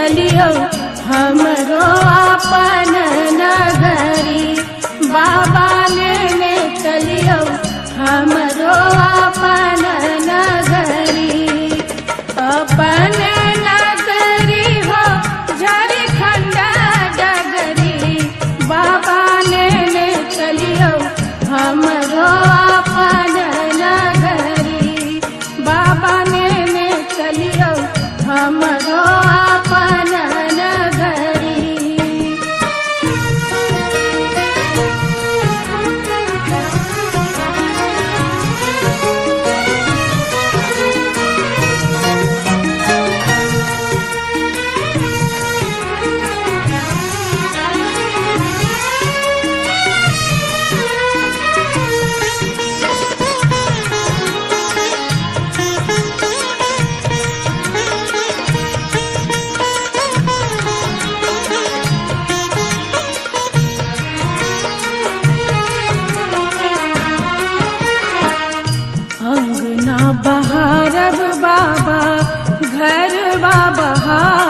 चलियो हमरो अपन नगरी। बाबा लेने चलियो हमरो अपन नगरी। अपन नगरी हो झारखंड डगरी। बाबा लेने चलियो हमरो अपन नगरी। बाबा लेने चलियो हमरो अपन नगरी। अंगना बहारब बाबा घर बहार।